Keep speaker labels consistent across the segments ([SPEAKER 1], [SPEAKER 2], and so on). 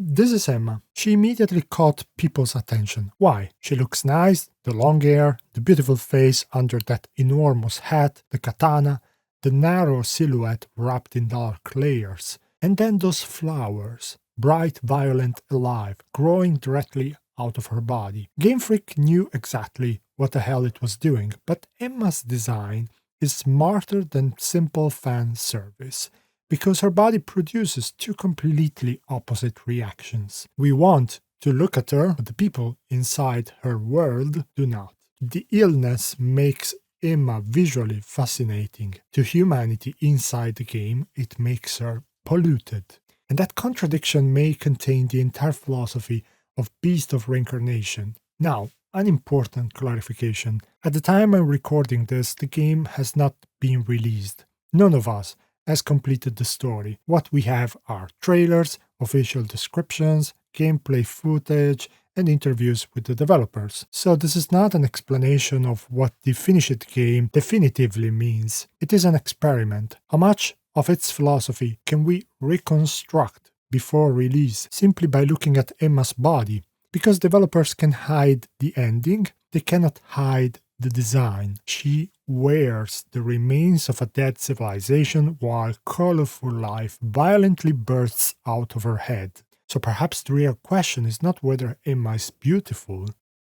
[SPEAKER 1] This is Emma. She immediately caught people's attention. Why? She looks nice, the long hair, the beautiful face under that enormous hat, the katana, the narrow silhouette wrapped in dark layers. And then those flowers, bright, violent, alive, growing directly out of her body. Game Freak knew exactly what the hell it was doing, but Emma's design is smarter than simple fan service, because her body produces two completely opposite reactions. We want to look at her, but the people inside her world do not. The illness makes Emma visually fascinating. To humanity inside the game, it makes her polluted. And that contradiction may contain the entire philosophy of Beast of Reincarnation. Now, an important clarification. At the time I'm recording this, the game has not been released. None of us has completed the story. What we have are trailers, official descriptions, gameplay footage, and interviews with the developers. So this is not an explanation of what the finished game definitively means. It is an experiment. How much of its philosophy can we reconstruct before release simply by looking at Emma's body? Because developers can hide the ending, they cannot hide the design. She wears the remains of a dead civilization while colorful life violently bursts out of her head. So perhaps the real question is not whether Emma is beautiful,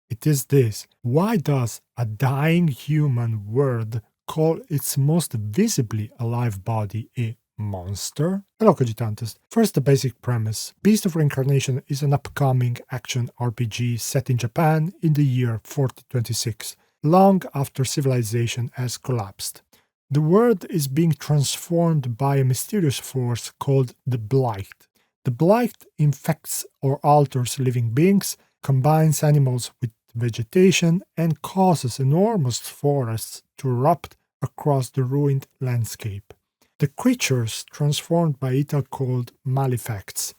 [SPEAKER 1] it is this: why does a dying human world call its most visibly alive body a monster? Hello cogitantes. First, the basic premise. Beast of Reincarnation is an upcoming action RPG set in Japan in the year 4026. Long after civilization has collapsed. The world is being transformed by a mysterious force called the Blight. The Blight infects or alters living beings, combines animals with vegetation, and causes enormous forests to erupt across the ruined landscape. The creatures transformed by it are called malefacts.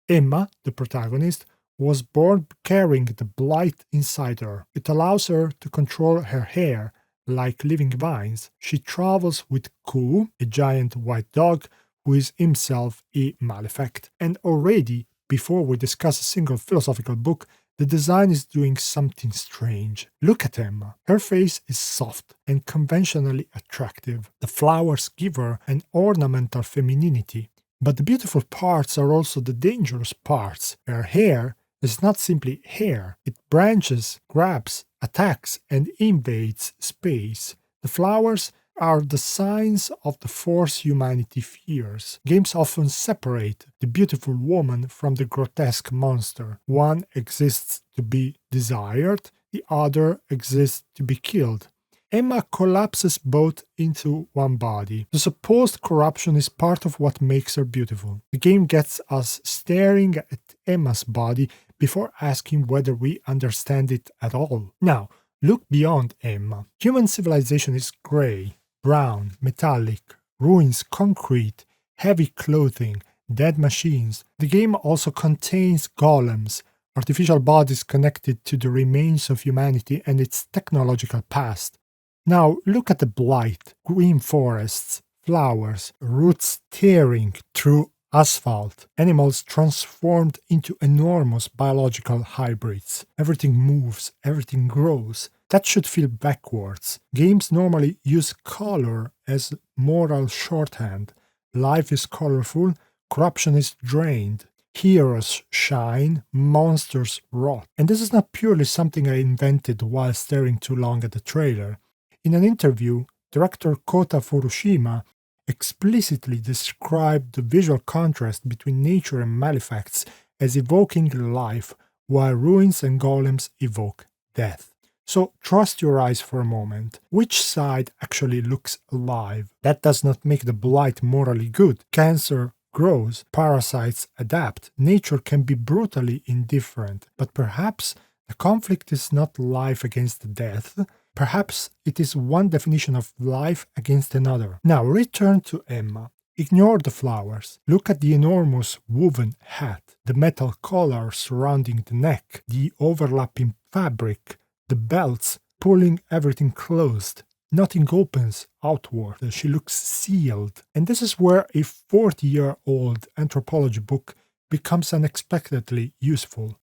[SPEAKER 1] Emma, the protagonist, was born carrying the Blight inside her. It allows her to control her hair like living vines. She travels with Ku, a giant white dog who is himself a malefact. And already, before we discuss a single philosophical book, the design is doing something strange. Look at Emma. Her face is soft and conventionally attractive. The flowers give her an ornamental femininity. But the beautiful parts are also the dangerous parts. Her hair is not simply hair. It branches, grabs, attacks, and invades space. The flowers are the signs of the force humanity fears. Games often separate the beautiful woman from the grotesque monster. One exists to be desired, the other exists to be killed. Emma collapses both into one body. The supposed corruption is part of what makes her beautiful. The game gets us staring at Emma's body before asking whether we understand it at all. Now, look beyond Emma. Human civilization is grey, brown, metallic, ruins concrete, heavy clothing, dead machines. The game also contains golems, artificial bodies connected to the remains of humanity and its technological past. Now look at the Blight, green forests, flowers, roots tearing through asphalt, animals transformed into enormous biological hybrids. Everything moves, everything grows. That should feel backwards. Games normally use color as moral shorthand. Life is colorful, corruption is drained. Heroes shine, monsters rot. And this is not purely something I invented while staring too long at the trailer. In an interview, director Kota Furushima explicitly described the visual contrast between nature and malefacts as evoking life, while ruins and golems evoke death. So trust your eyes for a moment. Which side actually looks alive? That does not make the Blight morally good. Cancer grows, parasites adapt. Nature can be brutally indifferent, but perhaps the conflict is not life against death. Perhaps it is one definition of life against another. Now return to Emma. Ignore the flowers. Look at the enormous woven hat, the metal collar surrounding the neck, the overlapping fabric, the belts pulling everything closed. Nothing opens outward. She looks sealed. And this is where a 40-year-old anthropology book becomes unexpectedly useful.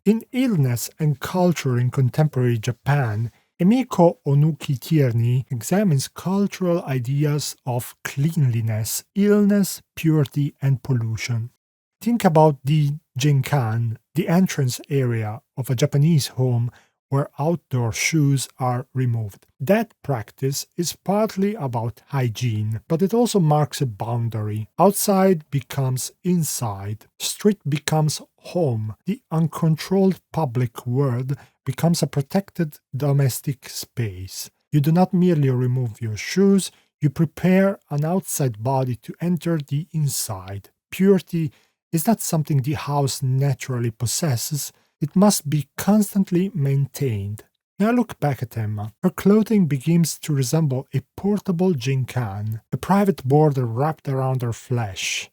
[SPEAKER 1] In Illness and Culture in Contemporary Japan, Emiko Onuki-Tierney examines cultural ideas of cleanliness, illness, purity, and pollution. Think about the Jinkan, the entrance area of a Japanese home where outdoor shoes are removed. That practice is partly about hygiene, but it also marks a boundary. Outside becomes inside. Street becomes home. The uncontrolled public world becomes a protected domestic space. You do not merely remove your shoes, you prepare an outside body to enter the inside. Purity is not something the house naturally possesses, it must be constantly maintained. Now look back at Emma. Her clothing begins to resemble a portable jinkan, a private border wrapped around her flesh.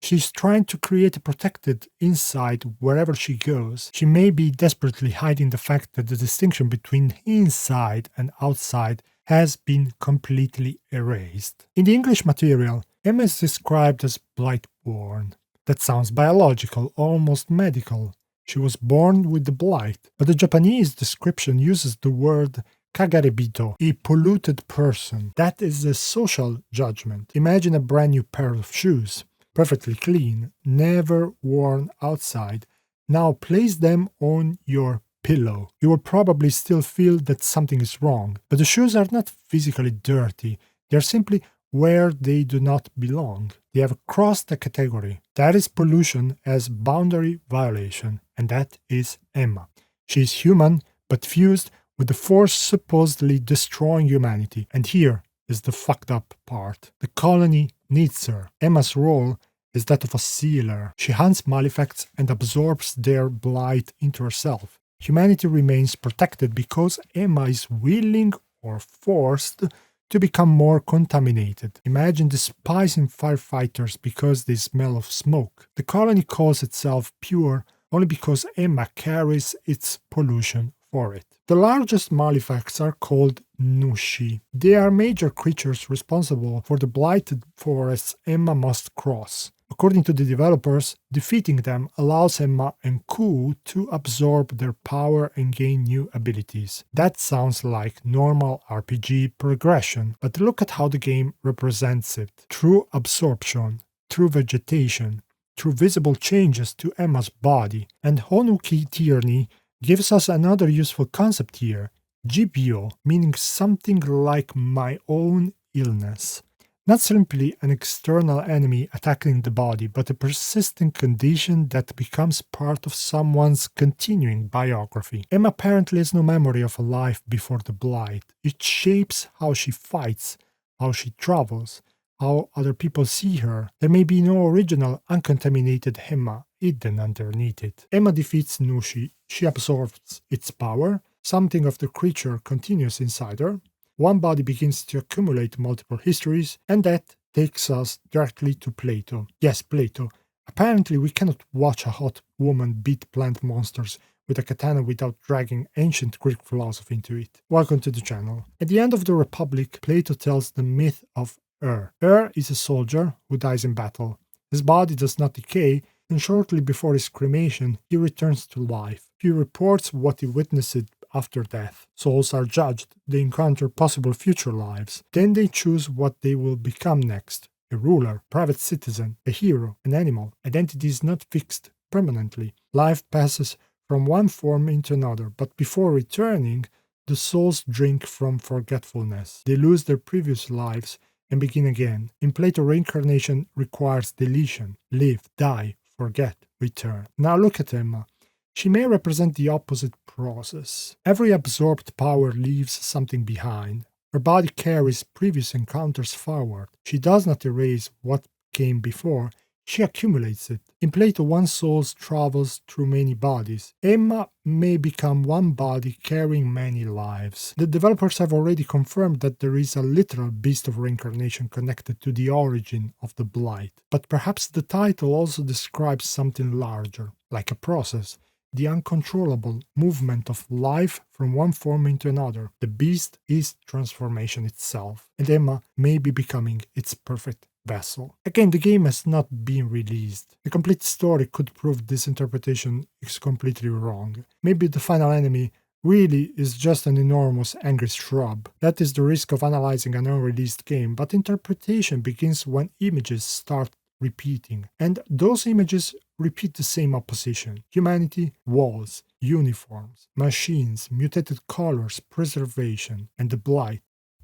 [SPEAKER 1] She's trying to create a protected inside wherever she goes. She may be desperately hiding the fact that the distinction between inside and outside has been completely erased. In the English material, Emma is described as blight-born. That sounds biological, almost medical. She was born with the blight, but the Japanese description uses the word kagarebito, a polluted person. That is a social judgment. Imagine a brand new pair of shoes, perfectly clean, never worn outside. Now place them on your pillow. You will probably still feel that something is wrong, but the shoes are not physically dirty. They are simply where they do not belong. They have crossed a category. That is pollution as boundary violation, and that is Emma. She is human, but fused with the force supposedly destroying humanity. And here is the fucked up part. The colony needs her. Emma's role is that of a sealer. She hunts malefacts and absorbs their blight into herself. Humanity remains protected because Emma is willing or forced to become more contaminated. Imagine despising firefighters because they smell of smoke. The colony calls itself pure only because Emma carries its pollution for it. The largest malefacts are called Nushi. They are major creatures responsible for the blighted forests Emma must cross. According to the developers, defeating them allows Emma and Ku to absorb their power and gain new abilities. That sounds like normal RPG progression, but look at how the game represents it. Through absorption, through vegetation, through visible changes to Emma's body. And Onuki-Tierney gives us another useful concept here, Jibyo, meaning something like my own illness. Not simply an external enemy attacking the body, but a persistent condition that becomes part of someone's continuing biography. Emma apparently has no memory of a life before the blight. It shapes how she fights, how she travels, how other people see her. There may be no original, uncontaminated Emma hidden underneath it. Emma defeats Nushi. She absorbs its power. Something of the creature continues inside her. One body begins to accumulate multiple histories, and that takes us directly to Plato. Yes, Plato. Apparently, we cannot watch a hot woman beat plant monsters with a katana without dragging ancient Greek philosophy into it. Welcome to the channel. At the end of the Republic, Plato tells the myth of Ur. Ur is a soldier who dies in battle. His body does not decay, and shortly before his cremation, he returns to life. He reports what he witnessed after death. Souls are judged, they encounter possible future lives. Then they choose what they will become next. A ruler, private citizen, a hero, an animal. Identity is not fixed permanently. Life passes from one form into another, but before returning, the souls drink from forgetfulness. They lose their previous lives and begin again. In Plato, reincarnation requires deletion. Live, die, forget, return. Now look at Emma. She may represent the opposite process. Every absorbed power leaves something behind. Her body carries previous encounters forward. She does not erase what came before, she accumulates it. In Plato, one soul travels through many bodies. Emma may become one body carrying many lives. The developers have already confirmed that there is a literal beast of reincarnation connected to the origin of the blight. But perhaps the title also describes something larger, like a process. The uncontrollable movement of life from one form into another. The beast is transformation itself, and Emma may be becoming its perfect vessel. Again, the game has not been released. The complete story could prove this interpretation is completely wrong. Maybe the final enemy really is just an enormous angry shrub. That is the risk of analyzing an unreleased game, but interpretation begins when images start repeating, and those images repeat the same opposition: humanity, walls, uniforms, machines, mutated colors, preservation, and the blight,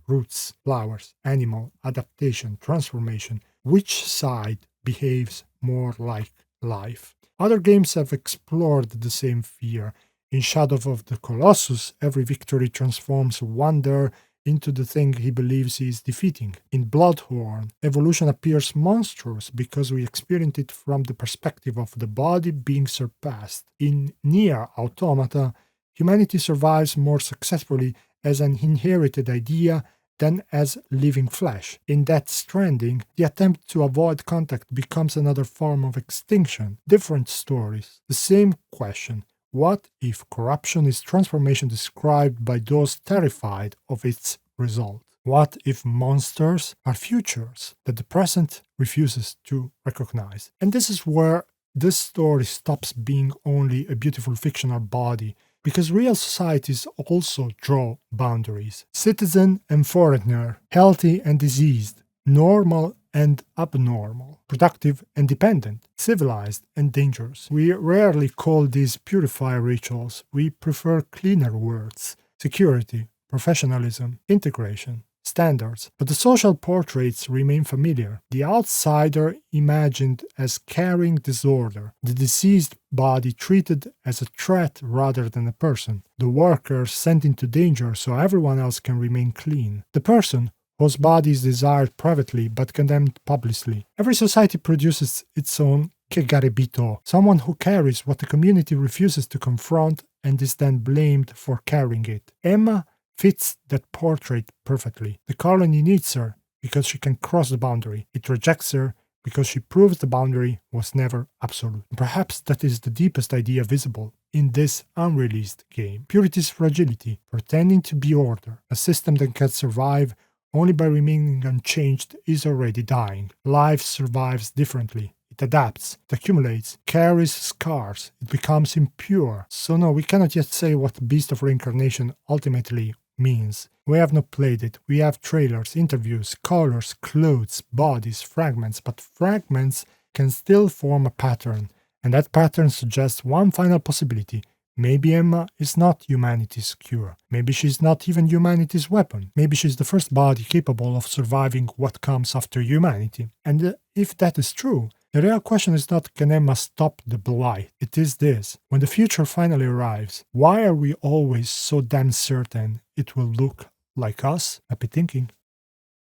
[SPEAKER 1] roots, flowers, animal, adaptation, transformation. Which side behaves more like life? Other games have explored the same fear. In Shadow of the Colossus, every victory transforms Wander into the thing he believes he is defeating. In Bloodhorn, evolution appears monstrous because we experience it from the perspective of the body being surpassed. In Nier Automata, humanity survives more successfully as an inherited idea than as living flesh. In Death Stranding, the attempt to avoid contact becomes another form of extinction. Different stories, the same question. What if corruption is transformation described by those terrified of its result? What if monsters are futures that the present refuses to recognize? And this is where this story stops being only a beautiful fictional body, because real societies also draw boundaries. Citizen and foreigner, healthy and diseased, normal and abnormal, productive and dependent, civilized and dangerous. We rarely call these purifier rituals. We prefer cleaner words: security, professionalism, integration, standards. But the social portraits remain familiar. The outsider imagined as carrying disorder, the diseased body treated as a threat rather than a person, the worker sent into danger so everyone else can remain clean, the person whose body is desired privately but condemned publicly. Every society produces its own kegarebito, someone who carries what the community refuses to confront and is then blamed for carrying it. Emma fits that portrait perfectly. The colony needs her because she can cross the boundary. It rejects her because she proves the boundary was never absolute. Perhaps that is the deepest idea visible in this unreleased game. Purity's fragility, pretending to be order, a system that can survive only by remaining unchanged, is already dying. Life survives differently. It adapts, it accumulates, carries scars, it becomes impure. So no, we cannot yet say what Beast of Reincarnation ultimately means. We have not played it. We have trailers, interviews, colors, clothes, bodies, fragments, but fragments can still form a pattern, and that pattern suggests one final possibility. Maybe Emma is not humanity's cure. Maybe she's not even humanity's weapon. Maybe she's the first body capable of surviving what comes after humanity. And if that is true, the real question is not can Emma stop the blight. It is this: when the future finally arrives, why are we always so damn certain it will look like us? Happy thinking.